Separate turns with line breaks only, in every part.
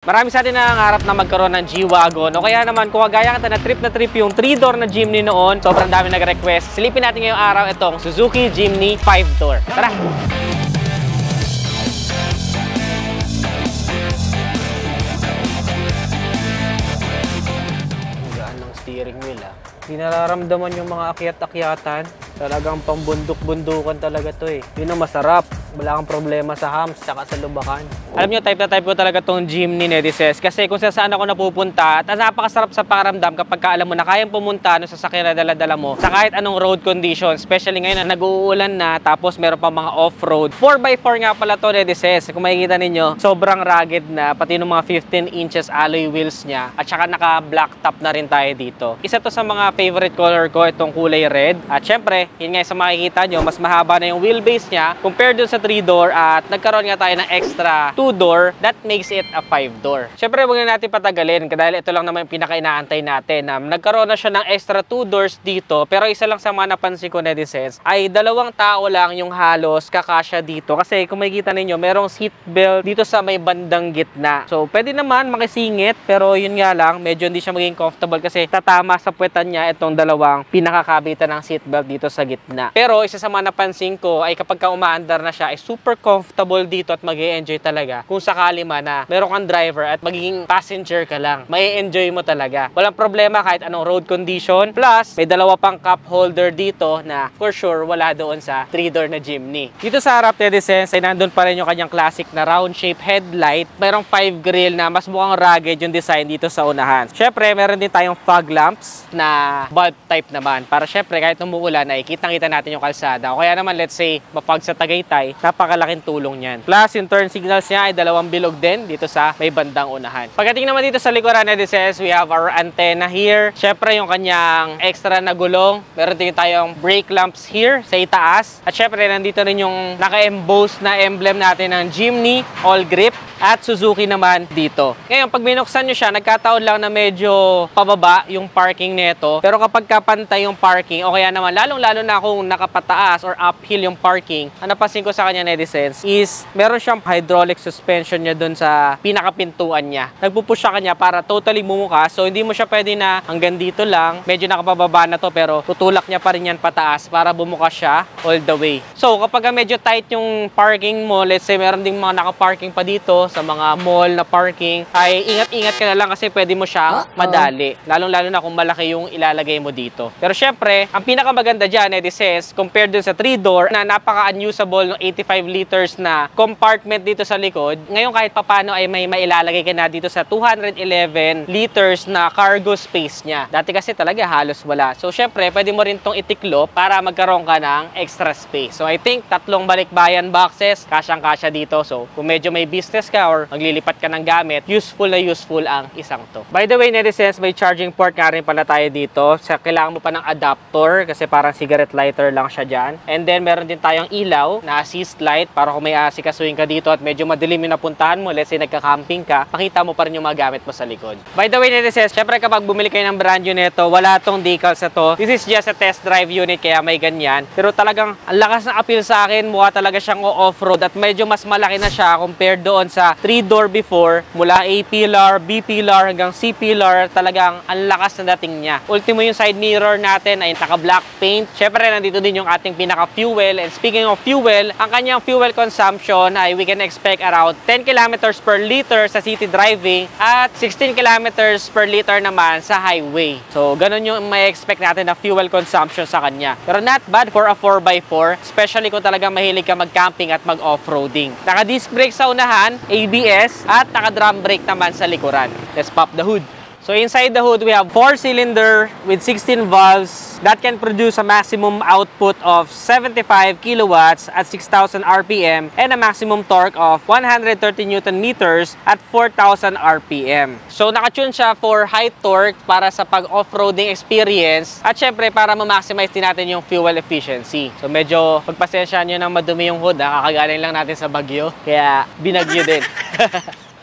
Marami sa atin nangangarap na magkaroon ng G-Wagon o kaya naman kung kagaya kita na trip yung 3-door na Jimny noon, sobrang dami nag-request. Silipin natin ngayong araw itong Suzuki Jimny 5-door. Tara! Ang gaan ng steering wheel ah. Hindi nararamdaman yung mga akyat-akyatan. Talagang pambundok-bundukan talaga to eh. Yun ang masarap. Wala kang problema sa humps tsaka sa lubakan. Alam nyo, type na type ko talaga tong Jimny Nedises kasi kung saan ako napupunta at napakasarap sa pakiramdam kapag alam mo na kayang pumunta sa sasakyan na dala-dala mo sa kahit anong road condition, especially ngayon na nag-uulan na tapos meron pa mga off-road. 4x4 nga pala to Nedises. Kung makikita ninyo, sobrang rugged na pati ng mga 15 inches alloy wheels niya at saka naka-black top na rin tayo dito. Isa to sa mga favorite color ko, itong kulay red. At syempre, yun nga sa makikita nyo, mas mahaba na yung wheelbase niya compared dun sa 3-door at nagkaroon nga tayo ng extra 2-door that makes it a 5-door. Syempre, huwag na natin patagalin dahil ito lang naman yung pinaka-inaantay natin. Nagkaroon na siya ng extra 2 doors dito pero isa lang sa mga napansin ko Nedises ay dalawang tao lang yung halos kakasya dito kasi kung makikita ninyo, merong seat belt dito sa may bandang gitna. So, pwede naman makisingit pero yun nga lang, medyo hindi siya maging comfortable kasi tatama sa puwetan niya itong dalawang pinakakabitan ng seat belt dito sa gitna. Pero isa sa mga napansin ko ay kapag umaandar na siya ay super comfortable dito at mag-e-enjoy talaga. Kung sakali man na meron kang driver at magiging passenger ka lang, may-enjoy mo talaga. Walang problema kahit anong road condition. Plus, may dalawa pang cup holder dito na for sure wala doon sa 3-door na Jimny. Dito sa harap Nedises ay nandun pa rin yung kanyang classic na round shape headlight. Mayroong 5 grill na mas mukhang rugged yung design dito sa unahan. Syempre, meron din tayong fog lamps na bulb type naman. Para syempre kahit umuulan ay kitang-kita natin yung kalsada. O kaya naman let's say mapag sa Tagaytay, napakalaking tulong niyan. Plus yung turn signals niya ay dalawang bilog din dito sa may bandang unahan. Pagdating naman dito sa likuran Nedises, we have our antenna here. Syempre yung kanyang extra na gulong. Meron din tayong brake lamps here sa itaas. At syempre nandito rin yung naka-emboss na emblem natin ng Jimny, All Grip. At Suzuki naman dito. Ngayon, pag binuksan nyo siya, nagkataon lang na medyo pababa yung parking nito. Pero kapag kapantay yung parking, o kaya naman, lalong-lalo na kung nakapataas or uphill yung parking, ang napansin ko sa kanya Nedises is meron siyang hydraulic suspension niya dun sa pinakapintuan niya. Nagpupush siya kanya para totally bumuka. So, hindi mo siya pwede na hanggang dito lang. Medyo nakapababa na to, pero tutulak niya pa rin yan pataas para bumuka siya all the way. So, kapag medyo tight yung parking mo, let's say meron ding mga nakaparking pa dito, sa mga mall na parking, ay ingat-ingat ka na lang kasi pwede mo siyang madali. Lalong-lalo na kung malaki yung ilalagay mo dito. Pero syempre, ang pinakamaganda dyan, Nedises, compared dun sa 3-door na napaka-unusable ng 85 liters na compartment dito sa likod, ngayon kahit papano ay may mailalagay ka na dito sa 211 liters na cargo space niya. Dati kasi talaga halos wala. So syempre, pwede mo rin tong itiklop para magkaroon ka ng extra space. So I think 3 balikbayan boxes, kasyang-kasya dito. So kung medyo may business ka or maglilipat ka ng gamit, useful ang isang to. By the way, Nedises, may charging port nga rin pala tayo dito. Kailangan mo pa ng adapter kasi parang cigarette lighter lang siya dyan. And then, meron din tayong ilaw na assist light para kung may asikasuhin ka dito at medyo madilim yung napuntahan mo, let's say nagka-camping ka, makita mo pa rin yung mga gamit mo sa likod. By the way, Nedises, syempre kapag bumili kayo ng brand new nito, wala tong decals na to. This is just a test drive unit kaya may ganyan. Pero talagang ang lakas ng appeal sa akin, mukha talaga siyang off-road at medyo mas malaki na siya compared doon sa 3-door before, mula A pillar, B pillar hanggang C pillar, talagang ang lakas na dating niya. Ultimo yung side mirror natin ay naka-black paint. Syempre, nandito din yung ating pinaka-fuel. And speaking of fuel, ang kanyang fuel consumption ay we can expect around 10 kilometers per liter sa city driving at 16 kilometers per liter naman sa highway. So, ganun yung may expect natin na fuel consumption sa kanya. Pero not bad for a 4x4, especially kung talagang mahilig ka mag-camping at mag-off-roading. Naka-disc brake sa unahan, ABS, at naka-drum brake naman sa likuran. Let's pop the hood. So inside the hood, we have 4-cylinder with 16 valves that can produce a maximum output of 75 kilowatts at 6,000 RPM and a maximum torque of 130 Newton meters at 4,000 RPM. So nakatune siya for high torque para sa pag-off-roading experience at syempre para ma-maximize din natin yung fuel efficiency. So medyo pagpasensya nyo nang madumi yung hood, kakagaling lang natin sa bagyo, kaya binagyo din.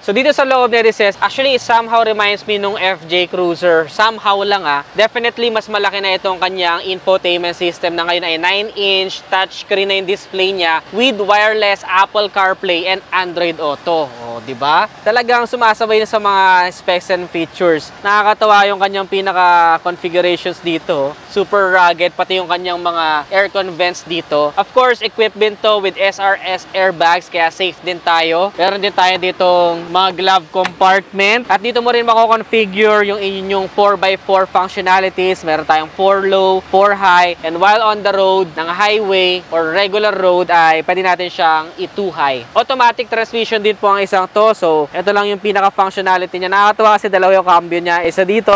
So dito sa loob ni Reses, actually it somehow reminds me nung FJ Cruiser. Somehow lang Definitely mas malaki na itong kanyang infotainment system na ngayon ay 9-inch touchscreen na yung display niya with wireless Apple CarPlay and Android Auto. O, di ba? Talagang sumasabay na sa mga specs and features. Nakakatawa yung kanyang pinaka configurations dito. Super rugged, pati yung kanyang mga aircon vents dito. Of course, equipped din to with SRS airbags, kaya safe din tayo. Meron din tayo ditong mga glove compartment. At dito mo rin mako-configure yung inyong 4x4 functionalities. Meron tayong 4 low, 4 high, and while on the road ng highway or regular road ay pwede natin siyang i-2 high. Automatic transmission din po ang isang to. So, ito lang yung pinaka-functionality niya. Nakakatawa kasi dalawa yung cambio niya. Isa dito.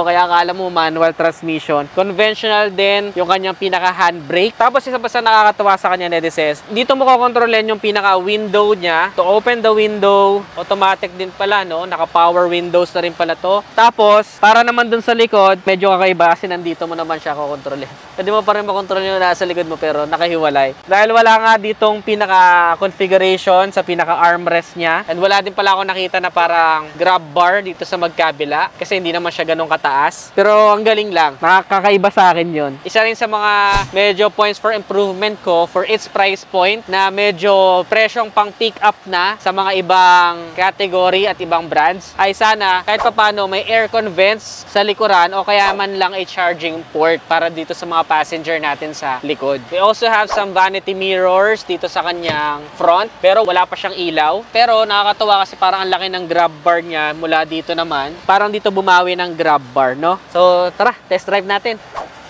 Kaya akala mo manual transmission. Conventional din yung kanyang pinaka-handbrake. Tapos isa pa sa nakakatawa sa kanya, Nedeses, dito mo kukontrolin yung pinaka-window niya. To open the window, automatic din pala, no? Naka-power windows na rin pala to. Tapos, para naman dun sa likod, medyo kakaiba kasi nandito mo naman siya kukontrolin. Pwede mo pa rin makontrol yung nasa likod mo pero nakahiwalay. Dahil wala nga ditong pinaka-configuration sa pinaka-armrest niya. And wala din pala ako nakita na parang grab bar dito sa magkabila kasi hindi naman siya ganun kataas. Pero ang galing lang. Nakakaiba sa akin yun. Isa rin sa mga medyo points for improvement ko for its price point na medyo presyong pang pick up na sa mga ibang category at ibang brands ay sana kahit papano may aircon vents sa likuran o kaya man lang a charging port para dito sa mga passenger natin sa likod. We also have some vanity mirrors dito sa kanyang front pero wala pa siyang ilaw. Pero nakakatawa kasi parang ang laki ng grab bar niya mula dito naman. Parang dito bumawi ng grab bar, no? So tara, test drive natin.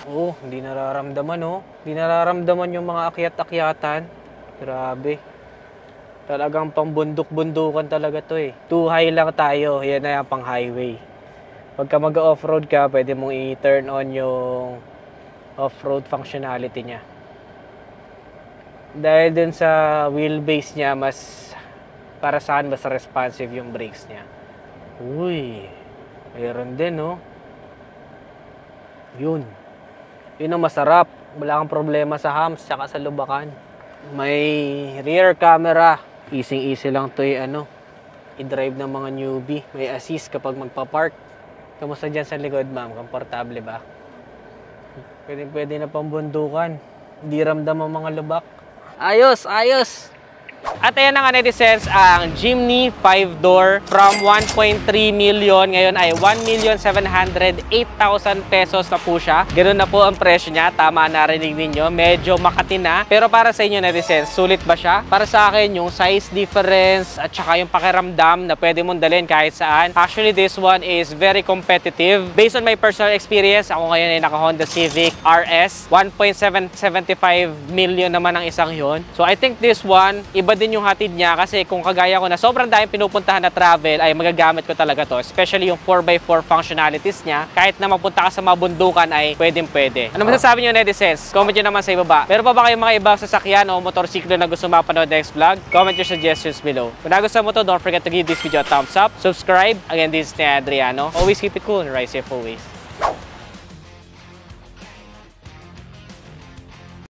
Oh, hindi nararamdaman, oh. Hindi nararamdaman yung mga akyat-akyatan. Grabe. Talagang pambundok-bundukan talaga to eh. Too high lang tayo. Yan na yung pang highway. Pagka mag-off-road ka, pwede mong i-turn on yung off-road functionality niya. Dahil dun sa wheelbase niya, mas para saan mas responsive yung brakes niya. Uy, mayroon din, no? Yun ang masarap. Wala kang problema sa humps tsaka sa lubakan. May rear camera. Easy lang to i-drive ng mga newbie. May assist kapag magpa-park. Kamusta dyan sa likod, ma'am? Komportable ba? Pwede na pambundukan. Hindi ramdam ang mga lubak. Ayos! At ayan na nga, netizens, ang Jimny 5-door from 1.3 million. Ngayon ay 1,708,000 pesos na po siya. Ganun na po ang presyo niya. Tama, narinig ninyo. Medyo makati na. Pero para sa inyo, netizens, sulit ba siya? Para sa akin, yung size difference at saka yung pakiramdam na pwede mong dalhin kahit saan. Actually, this one is very competitive. Based on my personal experience, ako ngayon ay naka Honda Civic RS. 1.775 million naman ang isang yon. So I think this one, iba din yung hatid niya kasi kung kagaya ko na sobrang daming pinupuntahan na travel ay magagamit ko talaga to, especially yung 4x4 functionalities niya. Kahit na mapunta ka sa mga bundukan ay pwede. Ano masasabi niyo, netizens? Comment niyo naman sa ibaba. Meron pa ba kayong mga ibang sasakyan o motorsiklo na gusto mapanood next vlog? Comment your suggestions below. Kung nagustuhan mo to, don't forget to give this video a thumbs up, subscribe. Again, this is Adriano. Always keep it cool and ride safe always.